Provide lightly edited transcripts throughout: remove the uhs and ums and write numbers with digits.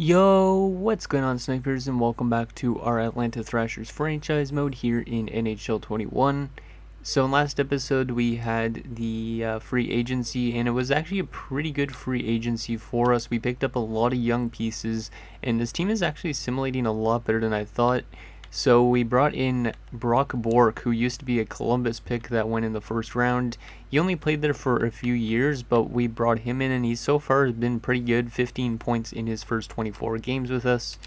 Yo, what's going on, snipers, and welcome back to our Atlanta Thrashers franchise mode here in NHL 21. So in last episode we had the free agency, and it was actually a pretty good free agency for us. We picked up a lot of young pieces, and this team is actually assimilating a lot better than I thought. So we brought in Brock Bork, who used to be a Columbus pick that went in the first round. He only played there for a few years, but we brought him in, and he so far has been pretty good. 15 points in his first 24 games with us.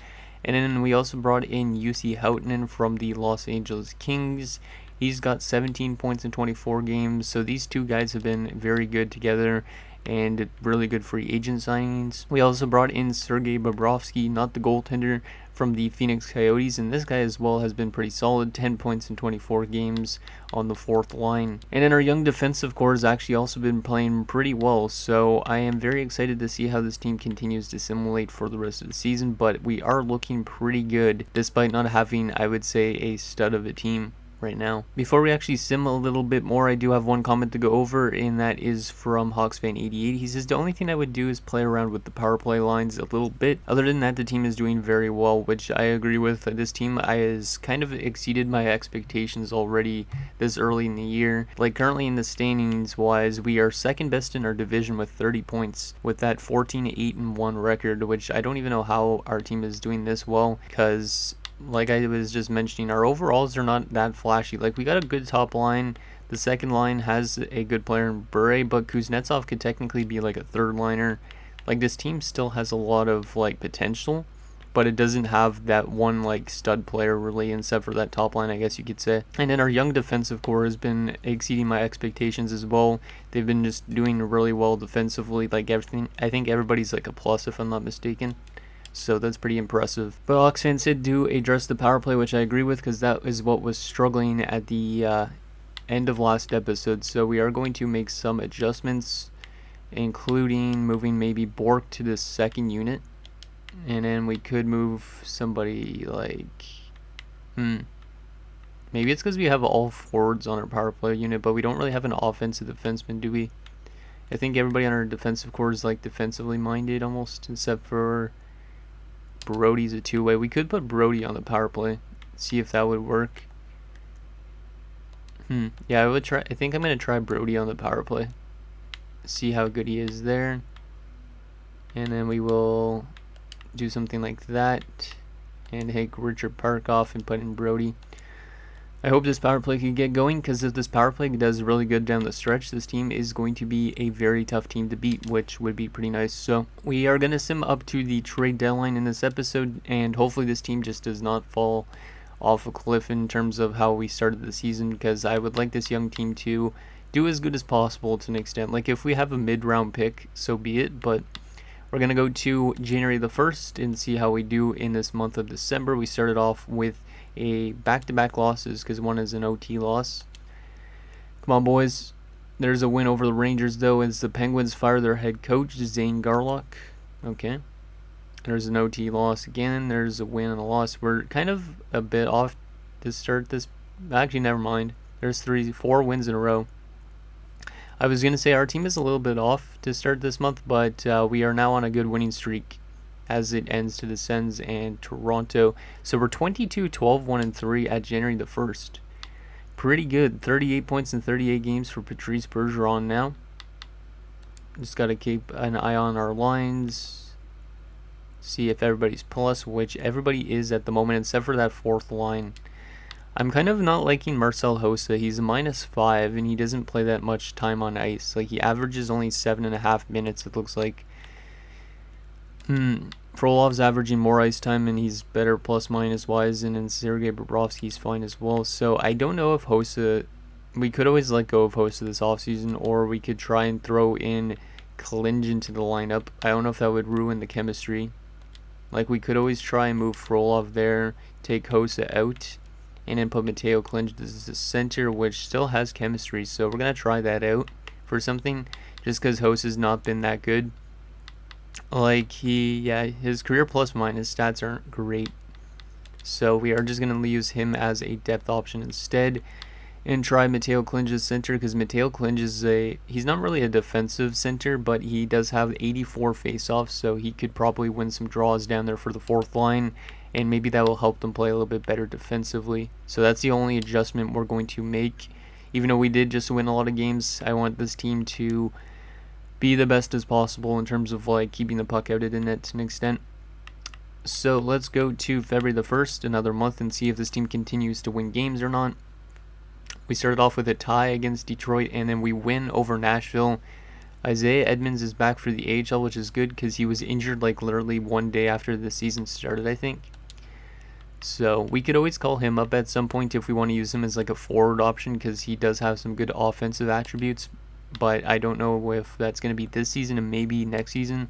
And then we also brought in UC Houghton from the Los Angeles Kings. He's got 17 points in 24 games, so these two guys have been very good together and really good free agent signings. We also brought in Sergei Bobrovsky, not the goaltender, from the Phoenix Coyotes, and this guy as well has been pretty solid. 10 points in 24 games on the fourth line. And then our young defensive core has actually also been playing pretty well, so I am very excited to see how this team continues to assimilate for the rest of the season, but we are looking pretty good despite not having, I would say, a stud of a team right now. Before we actually sim a little bit more, I do have one comment to go over, and that is from HawksFan88. He says the only thing I would do is play around with the power play lines a little bit. Other than that, the team is doing very well, which I agree with. This team has kind of exceeded my expectations already this early in the year. Like currently in the standings wise, we are second best in our division with 30 points with that 14-8-1 record, which I don't even know how our team is doing this well, because like I was just mentioning, our overalls are not that flashy. Like, we got a good top line. The second line has a good player in Bure, but Kuznetsov could technically be like a third liner. Like, this team still has a lot of like potential, but it doesn't have that one like stud player really, except for that top line, I guess you could say. And then our young defensive core has been exceeding my expectations as well. They've been just doing really well defensively. Like everything, I think everybody's like a plus if I'm not mistaken. So that's pretty impressive. But Hawks fans did do address the power play, which I agree with, because that is what was struggling at the end of last episode. So we are going to make some adjustments, including moving maybe Bork to the second unit. And then we could move somebody like... Maybe it's because we have all forwards on our power play unit, but we don't really have an offensive defenseman, do we? I think everybody on our defensive core is like defensively minded almost, except for Brody's a two-way. We could put Brody on the power play, see if that would work. Yeah, I would try. I think I'm gonna try Brody on the power play, see how good he is there, and then we will do something like that and take Richard Park off and put in Brody. I hope this power play can get going, because if this power play does really good down the stretch, this team is going to be a very tough team to beat, which would be pretty nice. So we are going to sim up to the trade deadline in this episode, and hopefully this team just does not fall off a cliff in terms of how we started the season, because I would like this young team to do as good as possible to an extent. Like, if we have a mid-round pick, so be it, but we're going to go to January the 1st and see how we do in this month of December. We started off with a back-to-back losses, because one is an OT loss. Come on, boys. There's a win over the Rangers, though, as the Penguins fire their head coach, Zane Garlock. Okay. There's an OT loss again. There's a win and a loss. We're kind of a bit off to start this. Actually, never mind. There's 4 wins in a row. I was going to say our team is a little bit off to start this month, but we are now on a good winning streak as it ends to the Sens and Toronto. So we're 22-12-1-3 at January the 1st. Pretty good. 38 points in 38 games for Patrice Bergeron now. Just got to keep an eye on our lines. See if everybody's plus, which everybody is at the moment, except for that fourth line. I'm kind of not liking Marcel Hossa. He's a -5, and he doesn't play that much time on ice. Like, he averages only 7.5 minutes, it looks like. Frolov's averaging more ice time, and he's better plus-minus wise, and then Sergei Bobrovsky's fine as well. So I don't know if Hossa... We could always let go of Hossa this offseason, or we could try and throw in Klinge into the lineup. I don't know if that would ruin the chemistry. Like, we could always try and move Frolov there, take Hossa out, and then put Matteo Klinge as the center, which still has chemistry. So we're going to try that out for something, just because Hossa's not been that good. Like, his career plus-minus stats aren't great. So we are just going to use him as a depth option instead. and try Mateo Klinge's center, because Mateo Klinge is he's not really a defensive center, but he does have 84 faceoffs, so he could probably win some draws down there for the fourth line, and maybe that will help them play a little bit better defensively. So that's the only adjustment we're going to make. Even though we did just win a lot of games, I want this team to be the best as possible in terms of like keeping the puck out of the net to an extent. So let's go to February the 1st, another month, and see if this team continues to win games or not. We started off with a tie against Detroit, and then we win over Nashville. Isaiah Edmonds is back for the AHL, which is good because he was injured like literally one day after the season started, I think. So we could always call him up at some point if we want to use him as like a forward option, because he does have some good offensive attributes. But I don't know if that's going to be this season and maybe next season,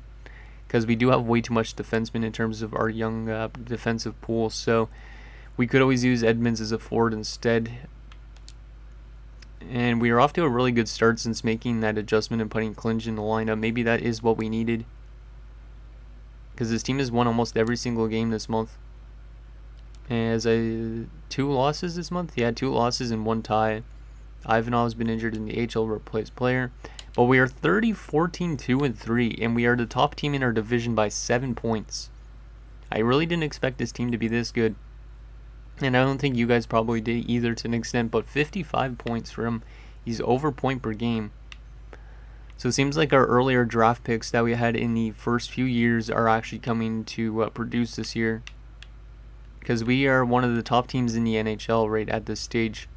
because we do have way too much defensemen in terms of our young defensive pool. So we could always use Edmonds as a forward instead. And we are off to a really good start since making that adjustment and putting Klinge in the lineup. Maybe that is what we needed, because this team has won almost every single game this month. As 2 losses this month? Yeah, 2 losses and 1 tie. Ivanov has been injured in the AHL, replaced player. But we are 30, 14, 2, and 3, and we are the top team in our division by 7 points. I really didn't expect this team to be this good. And I don't think you guys probably did either to an extent, but 55 points for him. He's over point per game. So it seems like our earlier draft picks that we had in the first few years are actually coming to produce this year, because we are one of the top teams in the NHL right at this stage.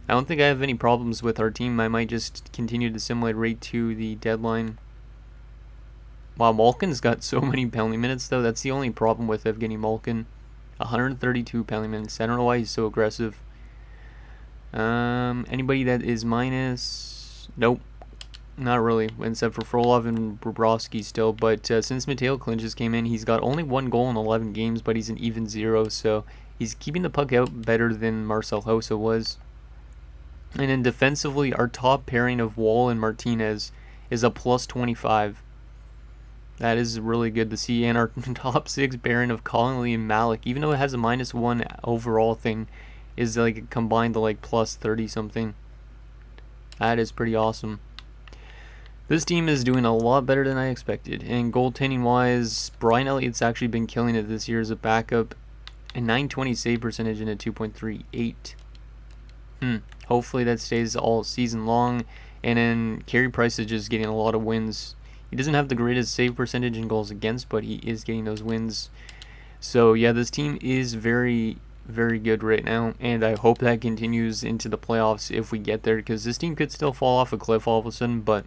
I don't think I have any problems with our team. I might just continue to simulate right to the deadline. Wow, Malkin's got so many penalty minutes though. That's the only problem with Evgeny Malkin. 132 penalty minutes. I don't know why he's so aggressive. Anybody that is minus? Nope. Not really, except for Frolov and Bobrovsky still. But since Mateo Klinge came in, he's got only 1 goal in 11 games, but he's an even 0. So he's keeping the puck out better than Marcel Hossa was. And then defensively, our top pairing of Wall and Martinez is a plus 25. That is really good to see. And our top 6 pairing of Connolly and Malik, even though it has a -1 overall thing, is like combined to like plus 30 something. That is pretty awesome. This team is doing a lot better than I expected. And goaltending wise, Brian Elliott's actually been killing it this year as a backup. A 920 save percentage and a 2.38. Hopefully that stays all season long. And then Carey Price is just getting a lot of wins. He doesn't have the greatest save percentage and goals against, but he is getting those wins. So yeah, this team is very, very good right now, and I hope that continues into the playoffs if we get there, because this team could still fall off a cliff all of a sudden, but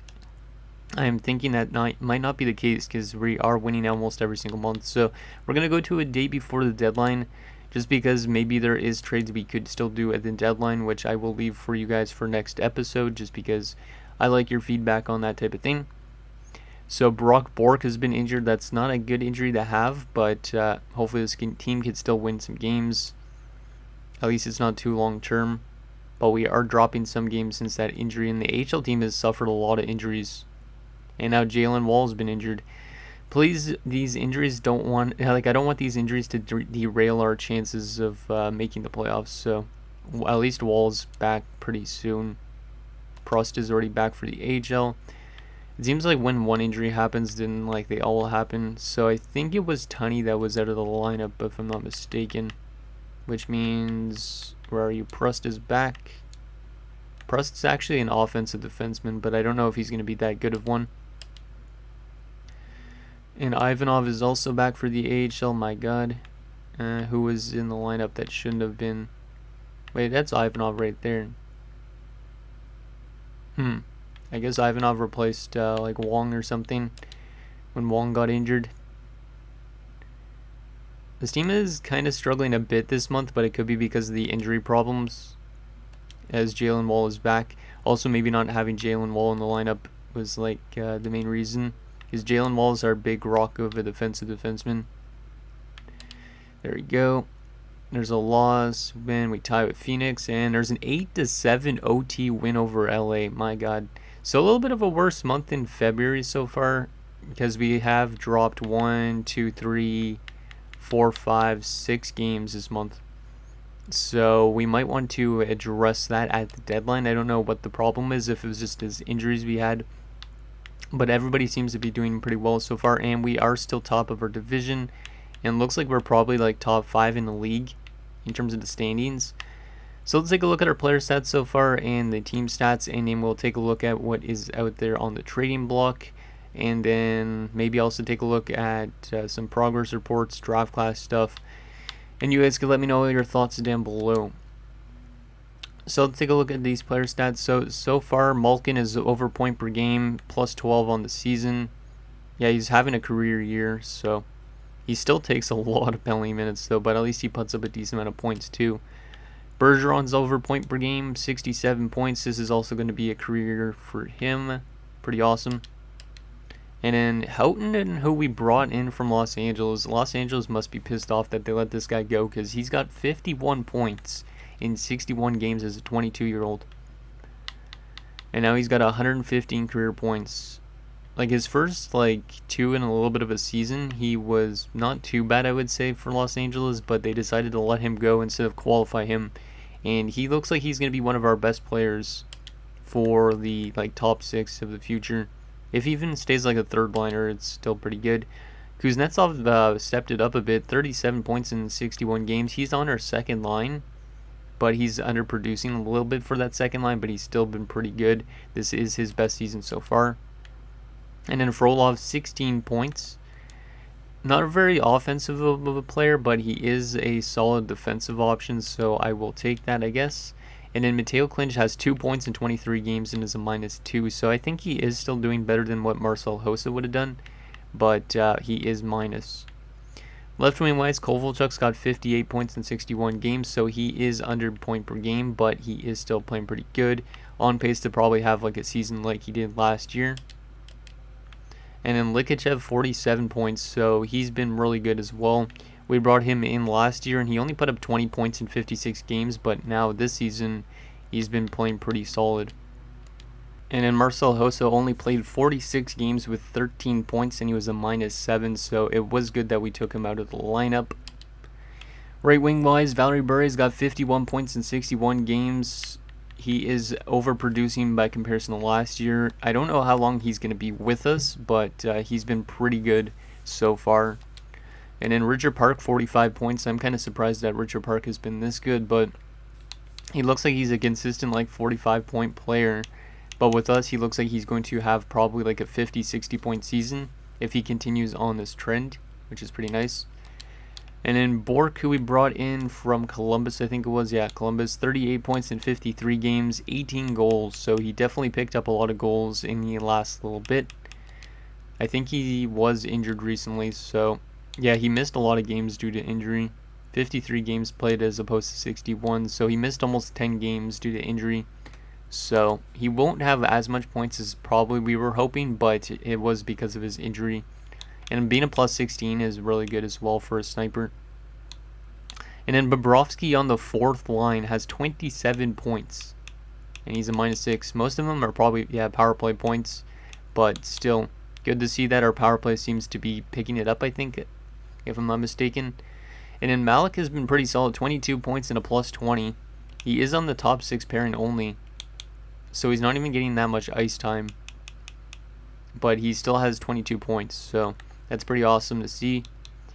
I am thinking that might not be the case, because we are winning almost every single month. So we're going to go to a day before the deadline, just because maybe there is trades we could still do at the deadline, which I will leave for you guys for next episode, just because I like your feedback on that type of thing. So Brock Bork has been injured. That's not a good injury to have, but hopefully this team can still win some games. At least it's not too long term. But we are dropping some games since that injury, and the AHL team has suffered a lot of injuries. And now Jalen Wall's been injured. Please, these injuries I don't want these injuries to derail our chances of making the playoffs. So at least Wall's back pretty soon. Prost is already back for the AHL. It seems like when one injury happens, then like they all happen. So I think it was Tunney that was out of the lineup, if I'm not mistaken. Which means, where are you? Prost is back. Prost's actually an offensive defenseman, but I don't know if he's going to be that good of one. And Ivanov is also back for the AHL, my god. Who was in the lineup that shouldn't have been. Wait, that's Ivanov right there. I guess Ivanov replaced like Wong or something when Wong got injured. This team is kind of struggling a bit this month, but it could be because of the injury problems, as Jalen Wall is back. Also, maybe not having Jalen Wall in the lineup was like the main reason, because Jalen Wall is our big rock of a defensive defenseman. There we go. There's a loss. Then we tie with Phoenix, and there's an 8-7 OT win over LA. My god. So a little bit of a worse month in February so far, because we have dropped 1, 2, 3, 4, 5, 6 games this month. So we might want to address that at the deadline. I don't know what the problem is, if it was just his injuries we had. But everybody seems to be doing pretty well so far, and we are still top of our division. And looks like we're probably like top 5 in the league in terms of the standings. So let's take a look at our player stats so far and the team stats, and then we'll take a look at what is out there on the trading block. And then maybe also take a look at some progress reports, draft class stuff. And you guys can let me know your thoughts down below. So let's take a look at these player stats. So far, Malkin is over point per game, plus 12 on the season. Yeah, he's having a career year, so he still takes a lot of penalty minutes though, but at least he puts up a decent amount of points too. Bergeron's over point per game, 67 points. This is also going to be a career for him. Pretty awesome. And then Houghton, and who we brought in from Los Angeles. Los Angeles must be pissed off that they let this guy go, because he's got 51 points in 61 games as a 22-year-old. And now he's got 115 career points. Like his first 2 and a little bit of a season, he was not too bad, I would say, for Los Angeles, but they decided to let him go instead of qualify him. And he looks like he's going to be one of our best players for the top 6 of the future. If he even stays like a third liner, it's still pretty good. Kuznetsov stepped it up a bit, 37 points in 61 games. He's on our second line, but he's underproducing a little bit for that second line, but he's still been pretty good. This is his best season so far. And then Frolov, 16 points. Not a very offensive of a player, but he is a solid defensive option, so I will take that, I guess. And then Mateo Clinch has 2 points in 23 games and is a -2, so I think he is still doing better than what Marcel Hossa would have done, but he is minus. Left wing wise, Kovalchuk's got 58 points in 61 games, so he is under point per game, but he is still playing pretty good. On pace to probably have a season like he did last year. And then Likachev, 47 points, so he's been really good as well. We brought him in last year, and he only put up 20 points in 56 games, but now this season, he's been playing pretty solid. And then Marcel Hossa only played 46 games with 13 points, and he was a -7, so it was good that we took him out of the lineup. Right wing wise, Valerie Bure's got 51 points in 61 games. He is overproducing by comparison to last year. I don't know how long he's going to be with us, but he's been pretty good so far. And then Richard Park, 45 points. I'm kind of surprised that Richard Park has been this good, but he looks like he's a consistent 45-point player. But with us, he looks like he's going to have probably a 50, 60-point season if he continues on this trend, which is pretty nice. And then Bork, who we brought in from Columbus, I think it was. Yeah, Columbus, 38 points in 53 games, 18 goals. So he definitely picked up a lot of goals in the last little bit. I think he was injured recently, so yeah, he missed a lot of games due to injury. 53 games played as opposed to 61, so he missed almost 10 games due to injury. So he won't have as much points as probably we were hoping, but it was because of his injury. And being a +16 is really good as well for a sniper. And then Bobrovsky on the fourth line has 27 points, and he's a -6. Most of them are probably power play points, but still good to see that our power play seems to be picking it up, I think, if I'm not mistaken. And then Malik has been pretty solid, 22 points and a +20. He is on the top 6 pairing only, so he's not even getting that much ice time, but he still has 22 points, so that's pretty awesome to see.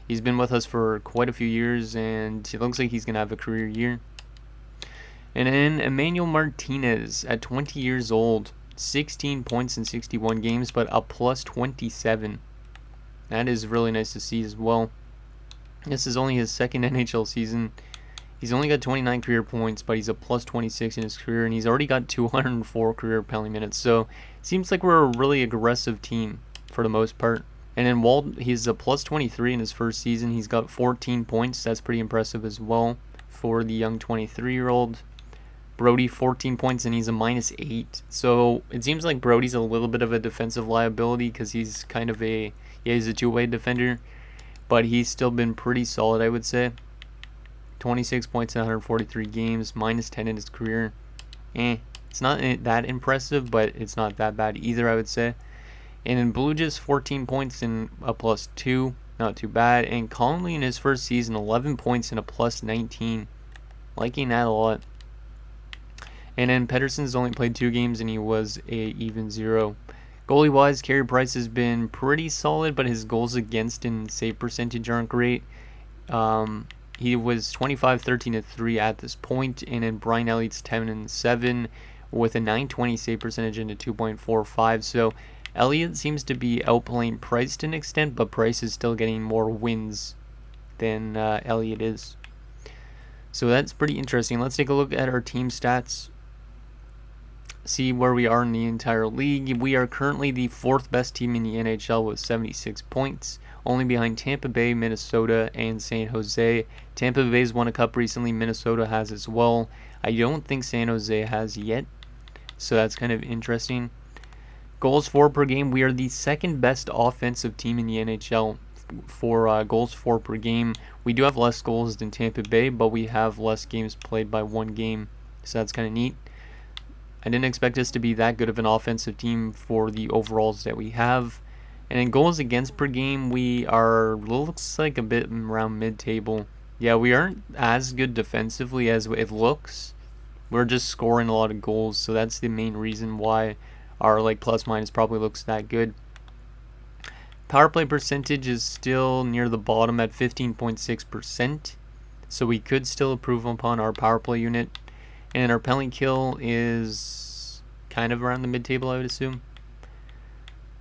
He's been with us for quite a few years, and it looks like he's going to have a career year. And then Emmanuel Martinez at 20 years old, 16 points in 61 games, but a +27. That is really nice to see as well. This is only his second NHL season. He's only got 29 career points, but he's a +26 in his career, and he's already got 204 career penalty minutes. So it seems like we're a really aggressive team for the most part. And then Wald, he's a +23 in his first season. He's got 14 points. That's pretty impressive as well for the young 23-year-old. Brody, 14 points, and he's a -8. So it seems like Brody's a little bit of a defensive liability because he's kind of he's a two-way defender, but he's still been pretty solid, I would say. 26 points in 143 games, -10 in his career. It's not that impressive, but it's not that bad either, I would say. And in Blue Jays, 14 points and a +2, not too bad. And Conley in his first season, 11 points and a +19. Liking that a lot. And then Pedersen's only played 2 games and he was a even 0. Goalie wise, Carey Price has been pretty solid, but his goals against and save percentage aren't great. He was 25, 13, and 3 at this point, and then Brian Elliott's 10 and 7 with a 920 save percentage and a 2.45. So Elliott seems to be outplaying Price to an extent, but Price is still getting more wins than Elliott is. So that's pretty interesting. Let's take a look at our team stats. See where we are in the entire league. We are currently the 4th best team in the NHL with 76 points, only behind Tampa Bay, Minnesota, and San Jose. Tampa Bay's won a cup recently. Minnesota has as well. I don't think San Jose has yet, so that's kind of interesting. Goals for per game, we are the 2nd best offensive team in the NHL for goals for per game. We do have less goals than Tampa Bay, but we have less games played by 1 game, so that's kind of neat. I didn't expect us to be that good of an offensive team for the overalls that we have. And in goals against per game, we are, looks like a bit around mid-table. Yeah, we aren't as good defensively as it looks. We're just scoring a lot of goals, so that's the main reason why our plus minus probably looks that good. Power play percentage is still near the bottom at 15.6%, so we could still improve upon our power play unit. And our penalty kill is kind of around the mid-table, I would assume.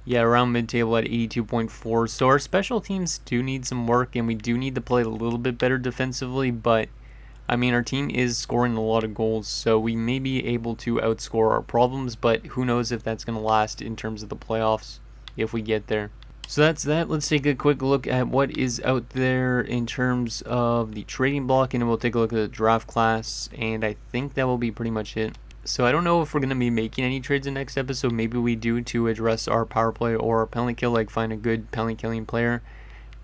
Yeah, around mid-table at 82.4. So our special teams do need some work, and we do need to play a little bit better defensively. But, I mean, our team is scoring a lot of goals, so we may be able to outscore our problems. But who knows if that's going to last in terms of the playoffs if we get there. So that's that. Let's take a quick look at what is out there in terms of the trading block, and then we'll take a look at the draft class, and I think that will be pretty much it. So I don't know if we're going to be making any trades in the next episode. Maybe we do to address our power play or our penalty kill, find a good penalty killing player.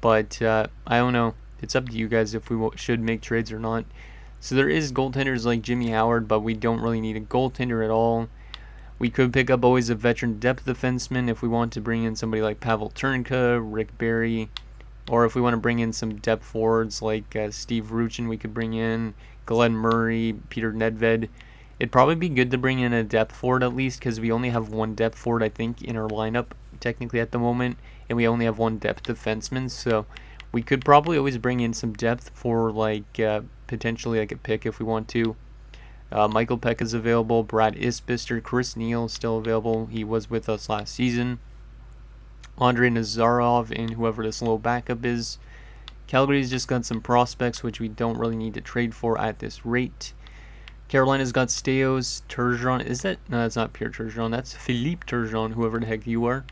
But I don't know. It's up to you guys if we should make trades or not. So there is goaltenders like Jimmy Howard, but we don't really need a goaltender at all. We could pick up always a veteran depth defenseman if we want to bring in somebody like Pavel Turnka, Rick Barry, or if we want to bring in some depth forwards like Steve Ruchin, we could bring in Glenn Murray, Peter Nedved. It'd probably be good to bring in a depth forward at least because we only have 1 depth forward, I think, in our lineup technically at the moment, and we only have 1 depth defenseman, so we could probably always bring in some depth for potentially a pick if we want to. Michael Peck is available. Brad Isbister, Chris Neal is still available. He was with us last season. Andrei Nazarov and whoever this little backup is. Calgary's just got some prospects which we don't really need to trade for at this rate. Carolina's got Steos, Turgeon. No, that's not Pierre Turgeon. That's Philippe Turgeon, whoever the heck you are.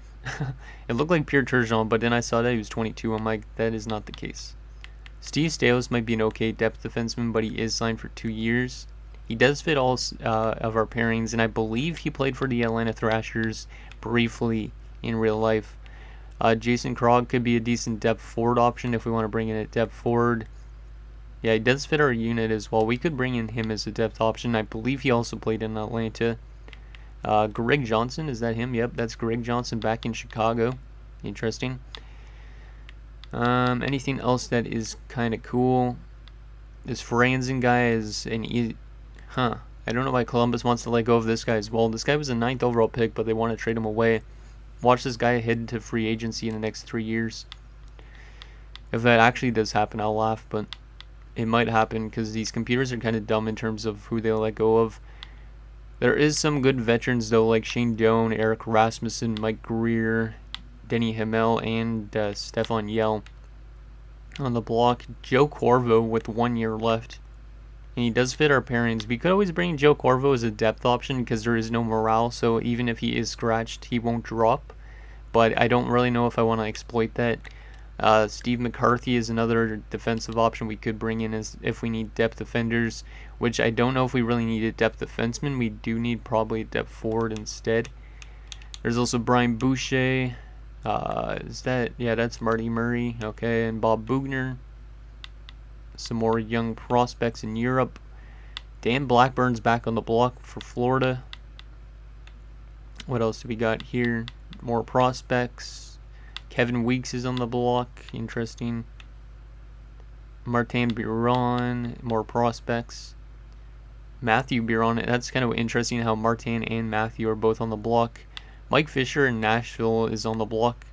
It looked like Pierre Turgeon, but then I saw that he was 22. I'm like, that is not the case. Steve Steos might be an okay depth defenseman, but he is signed for 2 years. He does fit all of our pairings, and I believe he played for the Atlanta Thrashers briefly in real life. Jason Krog could be a decent depth forward option if we want to bring in a depth forward. Yeah, he does fit our unit as well. We could bring in him as a depth option. I believe he also played in Atlanta. Greg Johnson, is that him? Yep, that's Greg Johnson back in Chicago. Interesting. Anything else that is kind of cool? This Franzen guy is I don't know why Columbus wants to let go of this guy as well. This guy was a 9th overall pick, but they want to trade him away. Watch this guy head to free agency in the next 3 years. If that actually does happen, I'll laugh, but it might happen because these computers are kind of dumb in terms of who they'll let go of. There is some good veterans, though, like Shane Doan, Eric Rasmussen, Mike Greer, Denny Hamel, and Stefan Yell on the block. Joe Corvo with 1 year left. And he does fit our pairings. We could always bring Joe Corvo as a depth option because there is no morale, so even if he is scratched, he won't drop. But I don't really know if I want to exploit that. Steve McCarthy is another defensive option we could bring in as if we need depth defenders, which I don't know if we really need a depth defenseman. We do need probably a depth forward instead. There's also Brian Boucher. That's Marty Murray. Okay, and Bob Bugner. Some more young prospects in Europe. Dan Blackburn's back on the block for Florida. What else do we got here? More prospects. Kevin Weeks is on the block. Interesting. Martin Biron. More prospects. Matthew Beer on it. That's kind of interesting how Martin and Matthew are both on the block. Mike Fisher in Nashville is on the block.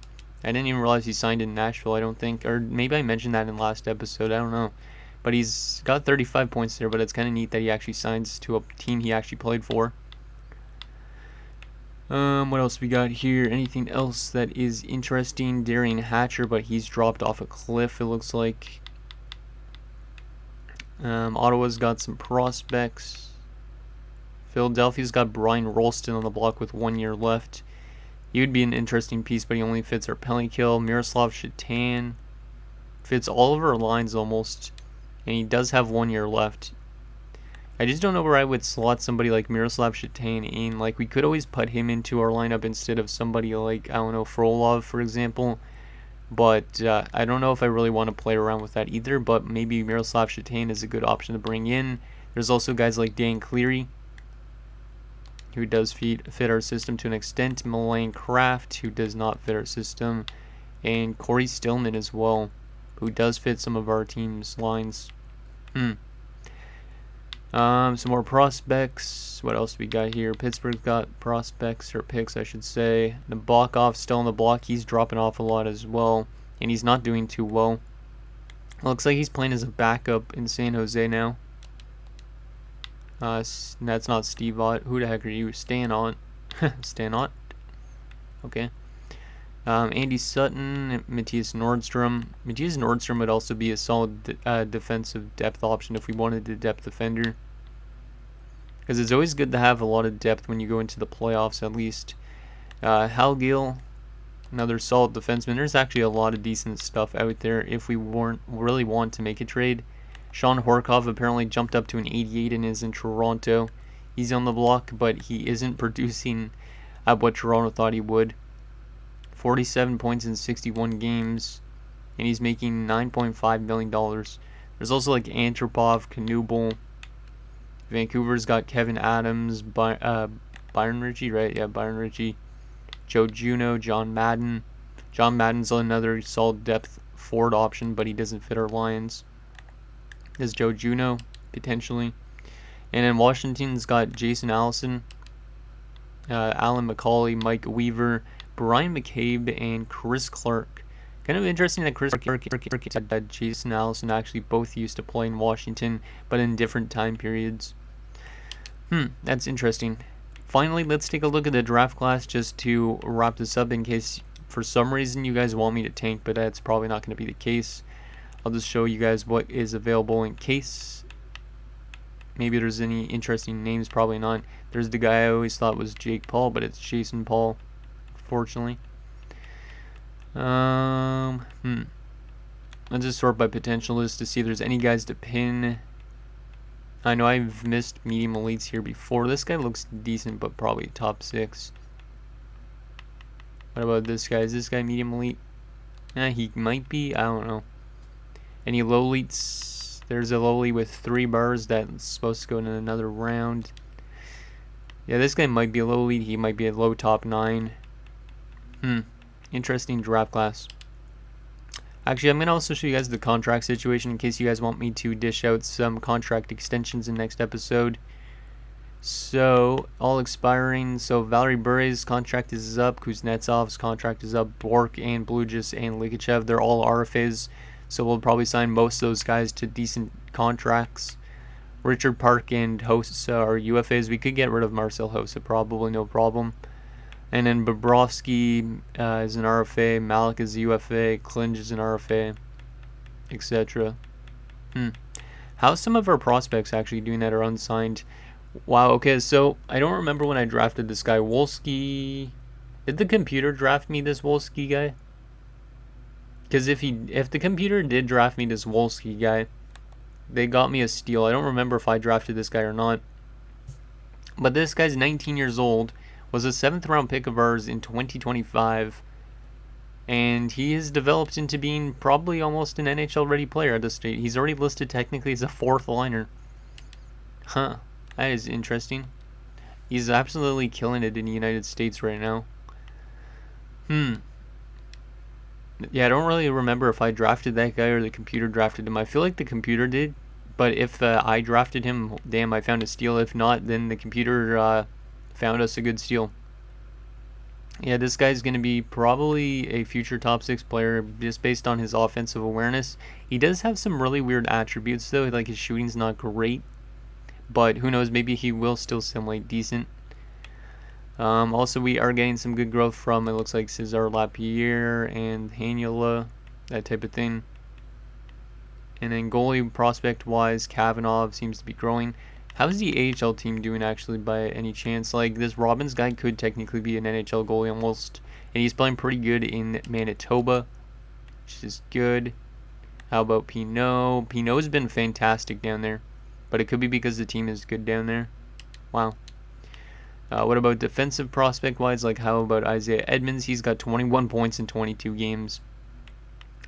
I didn't even realize he signed in Nashville, I don't think. Or maybe I mentioned that in last episode, I don't know. But he's got 35 points there, but it's kind of neat that he actually signs to a team he actually played for. What else we got here? Anything else that is interesting? Darian Hatcher, but he's dropped off a cliff, it looks like. Ottawa's got some prospects. Philadelphia's got Brian Rolston on the block with 1 year left. He would be an interesting piece, but he only fits our penalty kill. Miroslav Shatan fits all of our lines almost, and he does have 1 year left. I just don't know where I would slot somebody like Miroslav Shatan in. Like, we could always put him into our lineup instead of somebody like, I don't know, Frolov, for example. But I don't know if I really want to play around with that either, but maybe Miroslav Shatan is a good option to bring in. There's also guys like Dan Cleary, who does fit our system to an extent. Mullane Kraft, who does not fit our system. And Corey Stillman as well, who does fit some of our team's lines. Some more prospects. What else we got here? Pittsburgh's got prospects, or picks, I should say. Nabokov's still on the block. He's dropping off a lot as well, and he's not doing too well. Looks like he's playing as a backup in San Jose now. That's not Steve Ott. Who the heck are you? Stan Ott. Stan Ott. Okay. Andy Sutton, Matthias Nordstrom. Matthias Nordstrom would also be a solid defensive depth option if we wanted a depth defender. Because it's always good to have a lot of depth when you go into the playoffs, at least. Hal Gill, another solid defenseman. There's actually a lot of decent stuff out there if we really want to make a trade. Sean Horkov apparently jumped up to an 88 and is in Toronto. He's on the block, but he isn't producing at what Toronto thought he would. 47 points in 61 games, and he's making $9.5 million. There's also like Antropov, Knubel. Vancouver's got Kevin Adams, Byron Ritchie, right? Yeah, Byron Ritchie. Joe Juno, John Madden. John Madden's another solid depth forward option, but he doesn't fit our lines. There's Joe Juno, potentially. And then Washington's got Jason Allison, Alan McCauley, Mike Weaver, Brian McCabe, and Chris Clark. Kind of interesting that Chris Clark and Jason Allison actually both used to play in Washington, but in different time periods. That's interesting. Finally, let's take a look at the draft class just to wrap this up in case for some reason you guys want me to tank, but that's probably not going to be the case. I'll just show you guys what is available in case maybe there's any interesting names. Probably not. There's the guy I always thought was Jake Paul, but it's Jason Paul, fortunately. Let's just sort by potential list to see if there's any guys to pin. I know I've missed medium elites here before. This guy looks decent, but probably top 6. What about this guy? Is this guy medium elite? He might be. I don't know. Any low elites? There's a lowly with 3 bars that's supposed to go in another round. Yeah, this guy might be a low elite. He might be a low top 9. Interesting draft class. Actually, I'm going to also show you guys the contract situation in case you guys want me to dish out some contract extensions in next episode. So, all expiring. So, Valerie Bure's contract is up. Kuznetsov's contract is up. Bork and Blugis and Ligachev, they're all RFAs. So, we'll probably sign most of those guys to decent contracts. Richard Park and Hossa are UFAs. We could get rid of Marcel Hossa, probably, no problem. And then Bobrovsky is an RFA, Malik is a UFA, Klinge is an RFA, etc. How's some of our prospects actually doing that are unsigned? Wow, okay, so I don't remember when I drafted this guy. Wolski, did the computer draft me this Wolski guy? Because if the computer did draft me this Wolski guy, they got me a steal. I don't remember if I drafted this guy or not. But this guy's 19 years old. Was a 7th round pick of ours in 2025, and he has developed into being probably almost an NHL ready player at this stage. He's already listed technically as a 4th liner. That is interesting. He's absolutely killing it in the United States right now. Yeah, I don't really remember if I drafted that guy or the computer drafted him. I feel like the computer did, But if I drafted him, damn, I found a steal. If not, then the computer found us a good steal. Yeah, this guy's going to be probably a future top 6 player just based on his offensive awareness. He does have some really weird attributes though, like his shooting's not great, but who knows, maybe he will still simulate decent. Also, we are getting some good growth from, it looks like, Cesar Lapierre and Hanula, that type of thing. And then goalie prospect-wise, Kavanagh seems to be growing. How's the AHL team doing, actually, by any chance? Like, this Robbins guy could technically be an NHL goalie almost. And he's playing pretty good in Manitoba, which is good. How about Pinot? Pinot's been fantastic down there. But it could be because the team is good down there. Wow. What about defensive prospect-wise? Like, how about Isaiah Edmonds? He's got 21 points in 22 games.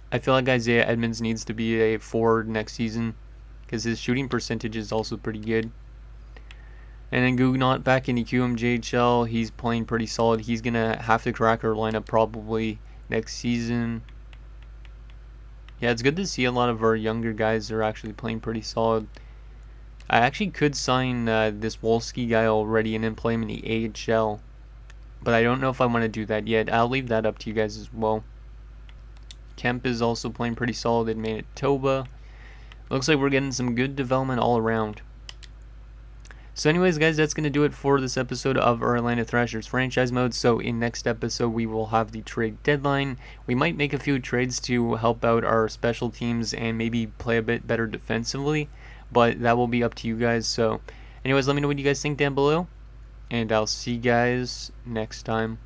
I feel like Isaiah Edmonds needs to be a forward next season because his shooting percentage is also pretty good. And then Guggenot back in the QMJHL, he's playing pretty solid. He's going to have to crack our lineup probably next season. Yeah, it's good to see a lot of our younger guys are actually playing pretty solid. I actually could sign this Wolski guy already and then play him in the AHL. But I don't know if I want to do that yet. I'll leave that up to you guys as well. Kemp is also playing pretty solid in Manitoba. Looks like we're getting some good development all around. So anyways, guys, that's going to do it for this episode of our Atlanta Thrashers franchise mode. So in next episode, we will have the trade deadline. We might make a few trades to help out our special teams and maybe play a bit better defensively. But that will be up to you guys. So anyways, let me know what you guys think down below. And I'll see you guys next time.